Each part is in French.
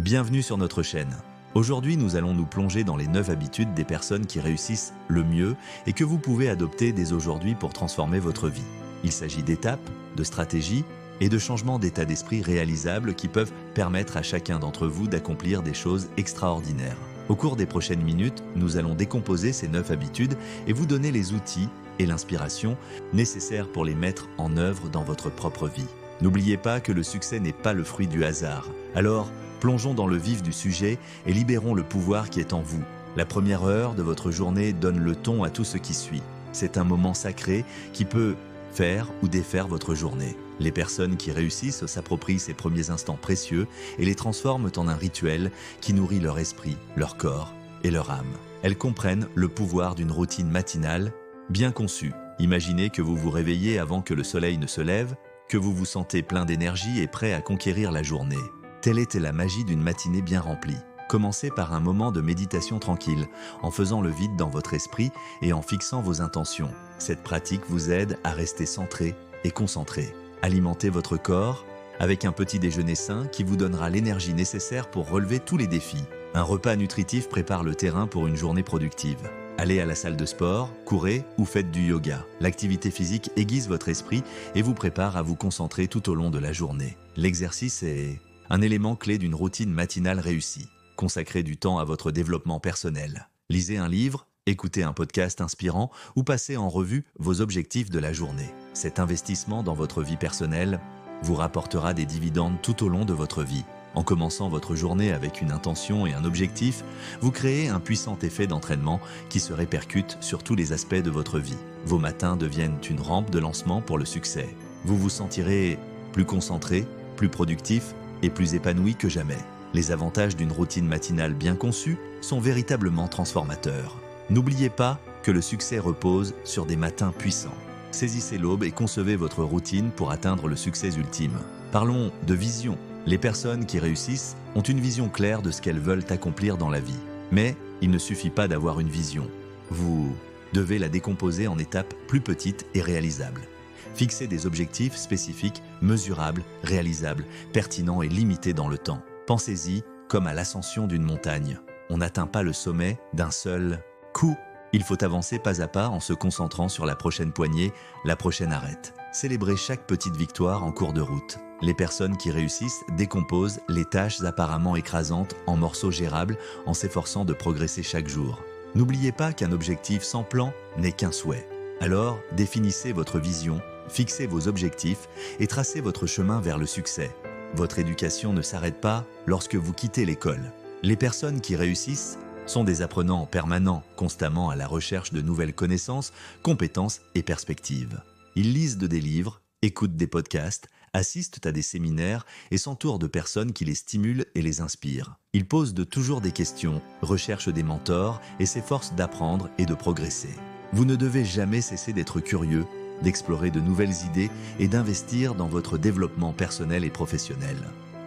Bienvenue sur notre chaîne. Aujourd'hui, nous allons nous plonger dans les 9 habitudes des personnes qui réussissent le mieux et que vous pouvez adopter dès aujourd'hui pour transformer votre vie. Il s'agit d'étapes, de stratégies et de changements d'état d'esprit réalisables qui peuvent permettre à chacun d'entre vous d'accomplir des choses extraordinaires. Au cours des prochaines minutes, nous allons décomposer ces 9 habitudes et vous donner les outils et l'inspiration nécessaires pour les mettre en œuvre dans votre propre vie. N'oubliez pas que le succès n'est pas le fruit du hasard. Alors, plongeons dans le vif du sujet et libérons le pouvoir qui est en vous. La première heure de votre journée donne le ton à tout ce qui suit. C'est un moment sacré qui peut faire ou défaire votre journée. Les personnes qui réussissent s'approprient ces premiers instants précieux et les transforment en un rituel qui nourrit leur esprit, leur corps et leur âme. Elles comprennent le pouvoir d'une routine matinale bien conçue. Imaginez que vous vous réveillez avant que le soleil ne se lève, que vous vous sentez plein d'énergie et prêt à conquérir la journée. Telle était la magie d'une matinée bien remplie. Commencez par un moment de méditation tranquille, en faisant le vide dans votre esprit et en fixant vos intentions. Cette pratique vous aide à rester centré et concentré. Alimentez votre corps avec un petit déjeuner sain qui vous donnera l'énergie nécessaire pour relever tous les défis. Un repas nutritif prépare le terrain pour une journée productive. Allez à la salle de sport, courez ou faites du yoga. L'activité physique aiguise votre esprit et vous prépare à vous concentrer tout au long de la journée. L'exercice est un élément clé d'une routine matinale réussie. Consacrez du temps à votre développement personnel. Lisez un livre, écoutez un podcast inspirant ou passez en revue vos objectifs de la journée. Cet investissement dans votre vie personnelle vous rapportera des dividendes tout au long de votre vie. En commençant votre journée avec une intention et un objectif, vous créez un puissant effet d'entraînement qui se répercute sur tous les aspects de votre vie. Vos matins deviennent une rampe de lancement pour le succès. Vous vous sentirez plus concentré, plus productif et plus épanoui que jamais. Les avantages d'une routine matinale bien conçue sont véritablement transformateurs. N'oubliez pas que le succès repose sur des matins puissants. Saisissez l'aube et concevez votre routine pour atteindre le succès ultime. Parlons de vision. Les personnes qui réussissent ont une vision claire de ce qu'elles veulent accomplir dans la vie. Mais il ne suffit pas d'avoir une vision. Vous devez la décomposer en étapes plus petites et réalisables. Fixez des objectifs spécifiques, mesurables, réalisables, pertinents et limités dans le temps. Pensez-y comme à l'ascension d'une montagne. On n'atteint pas le sommet d'un seul coup. Il faut avancer pas à pas en se concentrant sur la prochaine poignée, la prochaine arête. Célébrez chaque petite victoire en cours de route. Les personnes qui réussissent décomposent les tâches apparemment écrasantes en morceaux gérables en s'efforçant de progresser chaque jour. N'oubliez pas qu'un objectif sans plan n'est qu'un souhait. Alors, définissez votre vision, fixez vos objectifs et tracez votre chemin vers le succès. Votre éducation ne s'arrête pas lorsque vous quittez l'école. Les personnes qui réussissent sont des apprenants permanents, constamment à la recherche de nouvelles connaissances, compétences et perspectives. Ils lisent des livres, écoutent des podcasts, assistent à des séminaires et s'entourent de personnes qui les stimulent et les inspirent. Ils posent toujours des questions, recherchent des mentors et s'efforcent d'apprendre et de progresser. Vous ne devez jamais cesser d'être curieux, d'explorer de nouvelles idées et d'investir dans votre développement personnel et professionnel.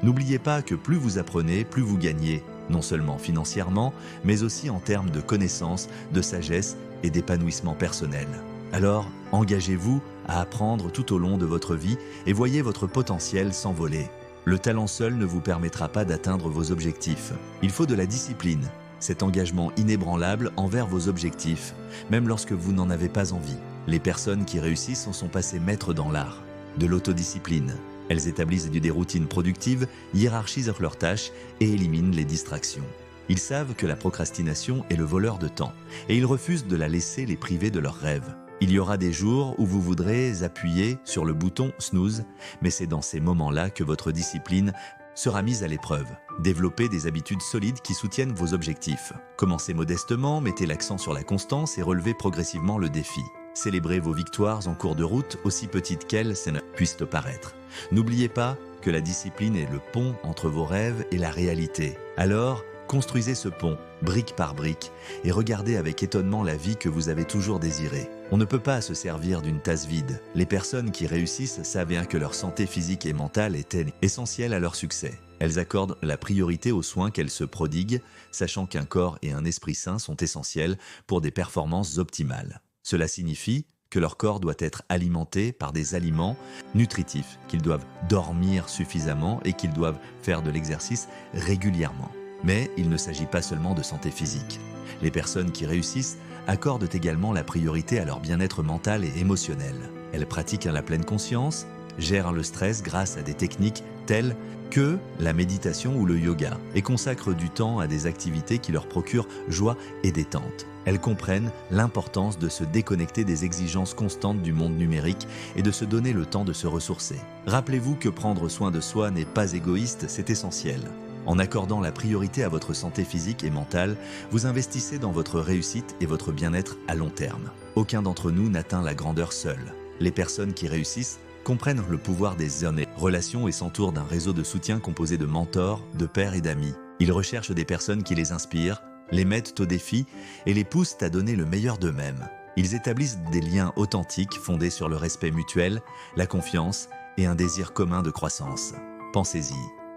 N'oubliez pas que plus vous apprenez, plus vous gagnez, non seulement financièrement, mais aussi en termes de connaissances, de sagesse et d'épanouissement personnel. Alors, engagez-vous à apprendre tout au long de votre vie et voyez votre potentiel s'envoler. Le talent seul ne vous permettra pas d'atteindre vos objectifs. Il faut de la discipline, cet engagement inébranlable envers vos objectifs, même lorsque vous n'en avez pas envie. Les personnes qui réussissent en sont passées maîtres dans l'art de l'autodiscipline. Elles établissent des routines productives, hiérarchisent leurs tâches et éliminent les distractions. Ils savent que la procrastination est le voleur de temps et ils refusent de la laisser les priver de leurs rêves. Il y aura des jours où vous voudrez appuyer sur le bouton snooze, mais c'est dans ces moments-là que votre discipline sera mise à l'épreuve. Développez des habitudes solides qui soutiennent vos objectifs. Commencez modestement, mettez l'accent sur la constance et relevez progressivement le défi. Célébrez vos victoires en cours de route, aussi petites qu'elles puissent paraître. N'oubliez pas que la discipline est le pont entre vos rêves et la réalité. Alors, construisez ce pont, brique par brique, et regardez avec étonnement la vie que vous avez toujours désirée. On ne peut pas se servir d'une tasse vide. Les personnes qui réussissent savent bien que leur santé physique et mentale est essentielle à leur succès. Elles accordent la priorité aux soins qu'elles se prodiguent, sachant qu'un corps et un esprit sain sont essentiels pour des performances optimales. Cela signifie que leur corps doit être alimenté par des aliments nutritifs, qu'ils doivent dormir suffisamment et qu'ils doivent faire de l'exercice régulièrement. Mais il ne s'agit pas seulement de santé physique. Les personnes qui réussissent accordent également la priorité à leur bien-être mental et émotionnel. Elles pratiquent la pleine conscience, gèrent le stress grâce à des techniques telles que la méditation ou le yoga et consacrent du temps à des activités qui leur procurent joie et détente. Elles comprennent l'importance de se déconnecter des exigences constantes du monde numérique et de se donner le temps de se ressourcer. Rappelez-vous que prendre soin de soi n'est pas égoïste, c'est essentiel. En accordant la priorité à votre santé physique et mentale, vous investissez dans votre réussite et votre bien-être à long terme. Aucun d'entre nous n'atteint la grandeur seul. Les personnes qui réussissent comprennent le pouvoir des relations et s'entourent d'un réseau de soutien composé de mentors, de pairs et d'amis. Ils recherchent des personnes qui les inspirent, les mettent au défi et les poussent à donner le meilleur d'eux-mêmes. Ils établissent des liens authentiques fondés sur le respect mutuel, la confiance et un désir commun de croissance. Pensez-y,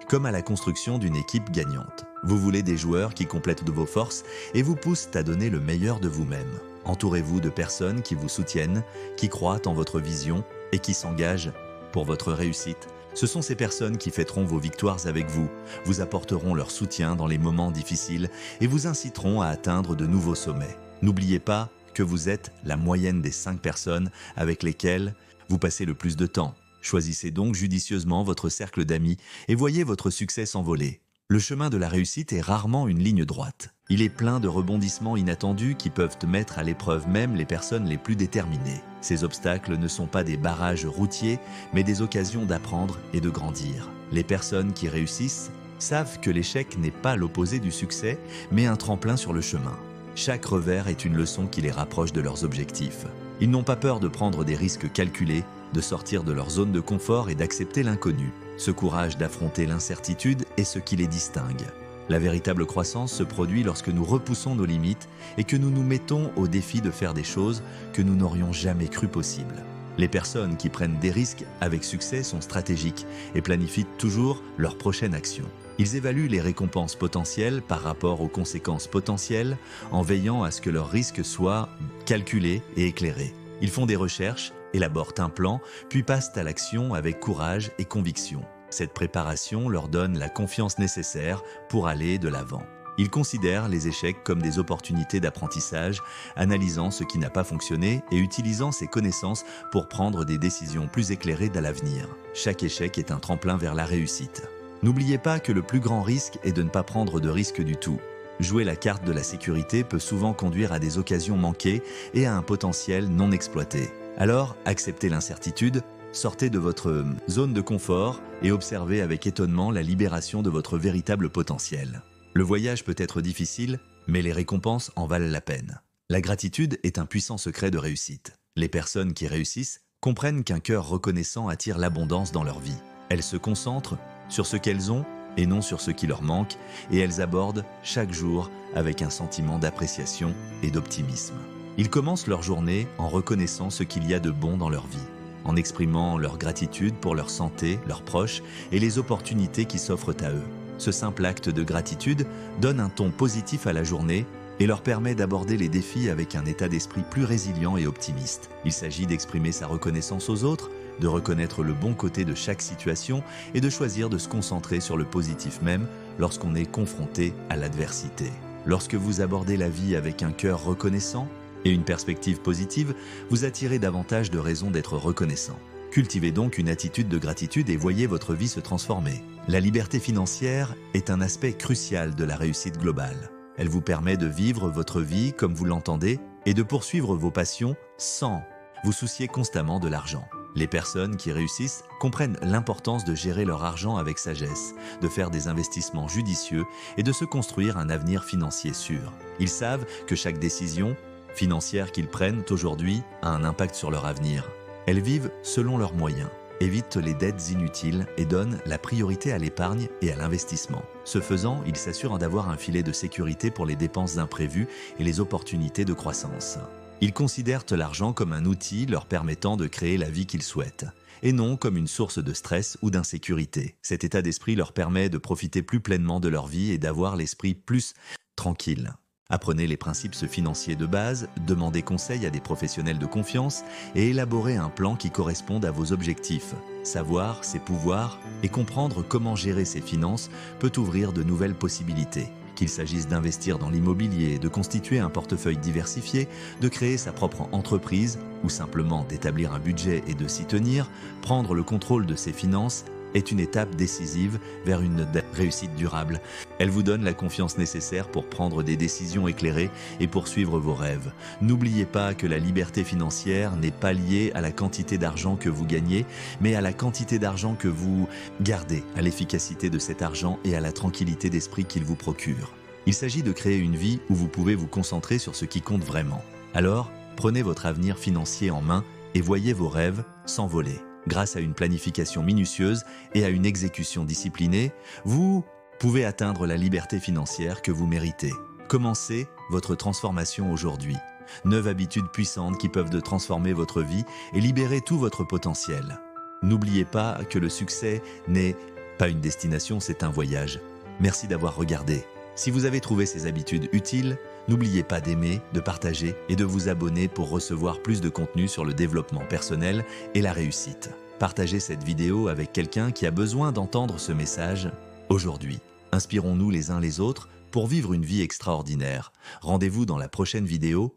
comme à la construction d'une équipe gagnante. Vous voulez des joueurs qui complètent vos forces et vous poussent à donner le meilleur de vous-même. Entourez-vous de personnes qui vous soutiennent, qui croient en votre vision et qui s'engagent pour votre réussite. Ce sont ces personnes qui fêteront vos victoires avec vous, vous apporteront leur soutien dans les moments difficiles et vous inciteront à atteindre de nouveaux sommets. N'oubliez pas que vous êtes la moyenne des 5 personnes avec lesquelles vous passez le plus de temps. Choisissez donc judicieusement votre cercle d'amis et voyez votre succès s'envoler. Le chemin de la réussite est rarement une ligne droite. Il est plein de rebondissements inattendus qui peuvent mettre à l'épreuve même les personnes les plus déterminées. Ces obstacles ne sont pas des barrages routiers, mais des occasions d'apprendre et de grandir. Les personnes qui réussissent savent que l'échec n'est pas l'opposé du succès, mais un tremplin sur le chemin. Chaque revers est une leçon qui les rapproche de leurs objectifs. Ils n'ont pas peur de prendre des risques calculés, de sortir de leur zone de confort et d'accepter l'inconnu. Ce courage d'affronter l'incertitude est ce qui les distingue. La véritable croissance se produit lorsque nous repoussons nos limites et que nous nous mettons au défi de faire des choses que nous n'aurions jamais cru possibles. Les personnes qui prennent des risques avec succès sont stratégiques et planifient toujours leur prochaine action. Ils évaluent les récompenses potentielles par rapport aux conséquences potentielles en veillant à ce que leurs risques soient calculés et éclairés. Ils font des recherches, élaborent un plan, puis passent à l'action avec courage et conviction. Cette préparation leur donne la confiance nécessaire pour aller de l'avant. Ils considèrent les échecs comme des opportunités d'apprentissage, analysant ce qui n'a pas fonctionné et utilisant ces connaissances pour prendre des décisions plus éclairées à l'avenir. Chaque échec est un tremplin vers la réussite. N'oubliez pas que le plus grand risque est de ne pas prendre de risque du tout. Jouer la carte de la sécurité peut souvent conduire à des occasions manquées et à un potentiel non exploité. Alors, acceptez l'incertitude, sortez de votre zone de confort et observez avec étonnement la libération de votre véritable potentiel. Le voyage peut être difficile, mais les récompenses en valent la peine. La gratitude est un puissant secret de réussite. Les personnes qui réussissent comprennent qu'un cœur reconnaissant attire l'abondance dans leur vie. Elles se concentrent sur ce qu'elles ont et non sur ce qui leur manque, et elles abordent chaque jour avec un sentiment d'appréciation et d'optimisme. Ils commencent leur journée en reconnaissant ce qu'il y a de bon dans leur vie, en exprimant leur gratitude pour leur santé, leurs proches et les opportunités qui s'offrent à eux. Ce simple acte de gratitude donne un ton positif à la journée et leur permet d'aborder les défis avec un état d'esprit plus résilient et optimiste. Il s'agit d'exprimer sa reconnaissance aux autres, de reconnaître le bon côté de chaque situation et de choisir de se concentrer sur le positif même lorsqu'on est confronté à l'adversité. Lorsque vous abordez la vie avec un cœur reconnaissant et une perspective positive, vous attirez davantage de raisons d'être reconnaissant. Cultivez donc une attitude de gratitude et voyez votre vie se transformer. La liberté financière est un aspect crucial de la réussite globale. Elle vous permet de vivre votre vie comme vous l'entendez et de poursuivre vos passions sans vous soucier constamment de l'argent. Les personnes qui réussissent comprennent l'importance de gérer leur argent avec sagesse, de faire des investissements judicieux et de se construire un avenir financier sûr. Ils savent que chaque décision financière qu'ils prennent aujourd'hui a un impact sur leur avenir. Elles vivent selon leurs moyens, évitent les dettes inutiles et donnent la priorité à l'épargne et à l'investissement. Ce faisant, ils s'assurent d'avoir un filet de sécurité pour les dépenses imprévues et les opportunités de croissance. Ils considèrent l'argent comme un outil leur permettant de créer la vie qu'ils souhaitent, et non comme une source de stress ou d'insécurité. Cet état d'esprit leur permet de profiter plus pleinement de leur vie et d'avoir l'esprit plus tranquille. Apprenez les principes financiers de base, demandez conseil à des professionnels de confiance et élaborez un plan qui corresponde à vos objectifs. Savoir, c'est pouvoir, et comprendre comment gérer ses finances peut ouvrir de nouvelles possibilités. Qu'il s'agisse d'investir dans l'immobilier, de constituer un portefeuille diversifié, de créer sa propre entreprise ou simplement d'établir un budget et de s'y tenir, prendre le contrôle de ses finances est une étape décisive vers une réussite durable. Elle vous donne la confiance nécessaire pour prendre des décisions éclairées et poursuivre vos rêves. N'oubliez pas que la liberté financière n'est pas liée à la quantité d'argent que vous gagnez, mais à la quantité d'argent que vous gardez, à l'efficacité de cet argent et à la tranquillité d'esprit qu'il vous procure. Il s'agit de créer une vie où vous pouvez vous concentrer sur ce qui compte vraiment. Alors, prenez votre avenir financier en main et voyez vos rêves s'envoler. Grâce à une planification minutieuse et à une exécution disciplinée, vous pouvez atteindre la liberté financière que vous méritez. Commencez votre transformation aujourd'hui. 9 habitudes puissantes qui peuvent transformer votre vie et libérer tout votre potentiel. N'oubliez pas que le succès n'est pas une destination, c'est un voyage. Merci d'avoir regardé. Si vous avez trouvé ces habitudes utiles, n'oubliez pas d'aimer, de partager et de vous abonner pour recevoir plus de contenu sur le développement personnel et la réussite. Partagez cette vidéo avec quelqu'un qui a besoin d'entendre ce message aujourd'hui. Inspirons-nous les uns les autres pour vivre une vie extraordinaire. Rendez-vous dans la prochaine vidéo